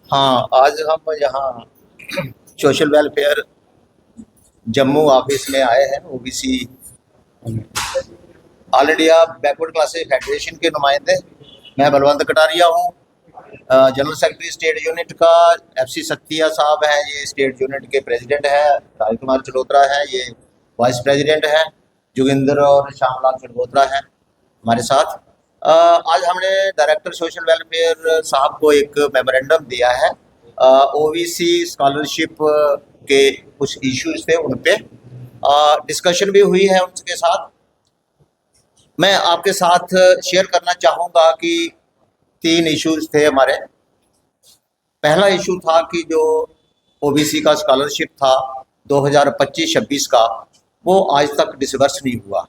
हाँ, आज हम यहाँ सोशल वेलफेयर जम्मू ऑफिस में आए हैं। OBC all India backward classes federation के नुमाइंदे। मैं बलवंत कटारिया हूँ, जनरल सेक्रेटरी स्टेट यूनिट का। एफसी सत्तिया साहब हैं, ये स्टेट यूनिट के प्रेसिडेंट हैं। राज कुमार चलोत्रा है, ये वाइस प्रेसिडेंट हैं। जोगिंदर और श्यामलाल चड़गोत्रा हैं हमारे साथ। आज हमने डायरेक्टर सोशल वेलफेयर साहब को एक मेमोरेंडम दिया है। ओबीसी स्कॉलरशिप के कुछ इश्यूज थे, उन पे डिस्कशन भी हुई है उनके साथ। मैं आपके साथ शेयर करना चाहूँगा कि 3 इश्यूज थे हमारे। पहला इशू था कि जो ओबीसी का स्कॉलरशिप था 2025-26 का, वो आज तक डिसबर्स नहीं हुआ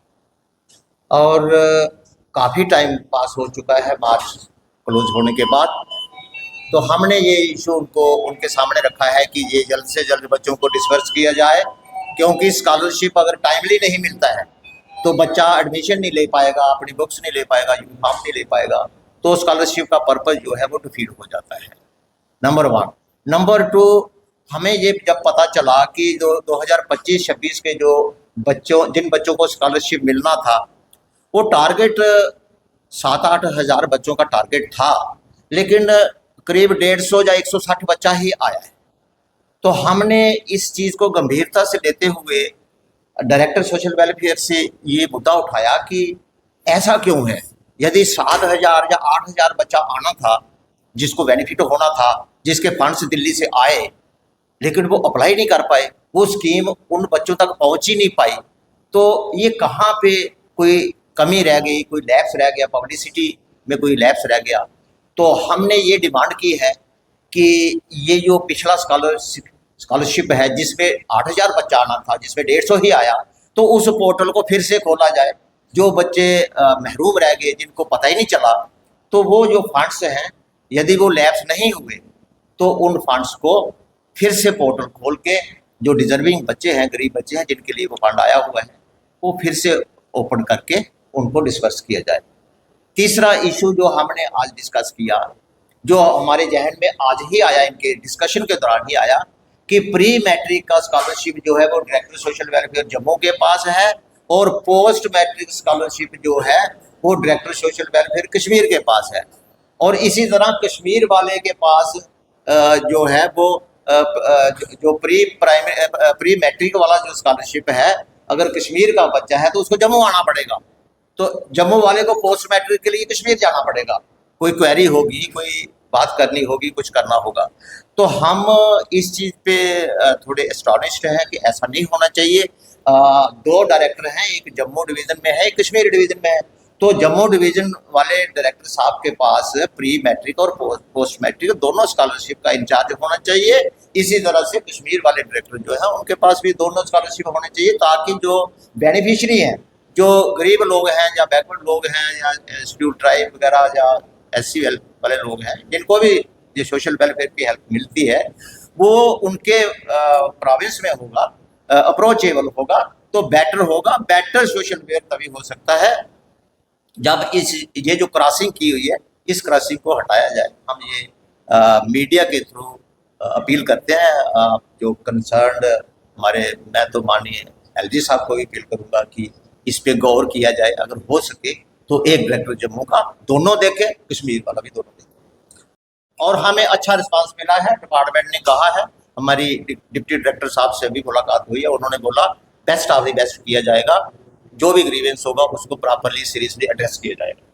और काफ़ी टाइम पास हो चुका है मार्च क्लोज होने के बाद। तो हमने ये इशू उनके सामने रखा है कि ये जल्द से जल्द बच्चों को डिसबर्स किया जाए, क्योंकि स्कॉलरशिप अगर टाइमली नहीं मिलता है तो बच्चा एडमिशन नहीं ले पाएगा, अपनी बुक्स नहीं ले पाएगा, यूनिफॉर्म नहीं ले पाएगा, तो स्कॉलरशिप का पर्पज़ जो है वो डिफीट हो जाता है। नंबर 1। नंबर 2, हमें ये जब पता चला कि जो 2025-26 के जिन बच्चों को स्कॉलरशिप मिलना था, वो टारगेट 7-8 हज़ार बच्चों का टारगेट था, लेकिन करीब 150 या 160 बच्चा ही आया है। तो हमने इस चीज़ को गंभीरता से लेते हुए डायरेक्टर सोशल वेलफेयर से ये मुद्दा उठाया कि ऐसा क्यों है। यदि 7,000 या 8,000 बच्चा आना था, जिसको बेनिफिट होना था, जिसके फंड्स दिल्ली से आए, लेकिन वो अप्लाई नहीं कर पाए, वो स्कीम उन बच्चों तक पहुंच ही नहीं पाई, तो ये कहाँ पे कोई कमी रह गई, कोई लैप्स रह गया, पब्लिसिटी में कोई लैप्स रह गया। तो हमने ये डिमांड की है कि ये जो पिछला स्कॉलरशिप है, जिसमें 8,000 बच्चा आना था, जिसमें 150 ही आया, तो उस पोर्टल को फिर से खोला जाए। जो बच्चे महरूम रह गए, जिनको पता ही नहीं चला, तो वो जो फंड्स हैं, यदि वो लैप्स नहीं हुए तो उन फंड्स को फिर से पोर्टल खोल के जो डिजर्विंग बच्चे हैं, गरीब बच्चे हैं, जिनके लिए वो फंड आया हुआ है, वो फिर से ओपन करके उनको डिस्पर्स किया जाए। तीसरा इशू जो हमने आज डिस्कस किया, जो हमारे जहन में आज ही आया, इनके डिस्कशन के दौरान ही आया, कि प्री मैट्रिक का स्कॉलरशिप जो है वो डायरेक्टर सोशल वेलफेयर जम्मू के पास है, और पोस्ट मैट्रिक स्कॉलरशिप जो है वो डायरेक्टर सोशल वेलफेयर कश्मीर के पास है। और इसी तरह कश्मीर वाले के पास जो है वो जो प्री मैट्रिक वाला जो स्कॉलरशिप है, अगर कश्मीर का बच्चा है तो उसको जम्मू आना पड़ेगा, तो जम्मू वाले को पोस्ट मैट्रिक के लिए कश्मीर जाना पड़ेगा। कोई क्वेरी होगी, कोई बात करनी होगी, कुछ करना होगा। तो हम इस चीज़ पे थोड़े एस्टॉनिश्ड हैं कि ऐसा नहीं होना चाहिए। 2 डायरेक्टर हैं, एक जम्मू डिवीज़न में है, एक कश्मीर डिवीज़न में है। तो जम्मू डिवीज़न वाले डायरेक्टर साहब के पास प्री मैट्रिक और पोस्ट मैट्रिक दोनों स्कॉलरशिप का इंचार्ज होना चाहिए। इसी तरह से कश्मीर वाले डायरेक्टर जो है उनके पास भी दोनों स्कॉलरशिप होने चाहिए, ताकि जो बेनिफिशरी हैं, जो गरीब लोग हैं या बैकवर्ड लोग हैं या शेड्यूल ट्राइब वगैरह या SC वाले लोग हैं, जिनको भी ये सोशल वेलफेयर की हेल्प मिलती है, वो उनके प्रोविंस में होगा, अप्रोचेबल होगा, तो बेटर होगा। बेटर सोशल वेलफेयर तभी हो सकता है जब ये जो क्रॉसिंग की हुई है, इस क्रॉसिंग को हटाया जाए। हम ये मीडिया के थ्रू अपील करते हैं। जो कंसर्न्ड हमारे, मैं तो माननीय LG साहब को भी अपील करूँगा कि इस पे गौर किया जाए। अगर हो सके तो एक डायरेक्टर जम्मू का दोनों देखे, कश्मीर वाला भी दोनों देखे। और हमें अच्छा रिस्पांस मिला है। डिपार्टमेंट ने कहा है, हमारी डिप्टी डायरेक्टर साहब से भी मुलाकात हुई है, उन्होंने बोला बेस्ट ऑफ द बेस्ट किया जाएगा, जो भी ग्रीवेंस होगा उसको प्रॉपरली सीरियसली एड्रेस किया जाएगा।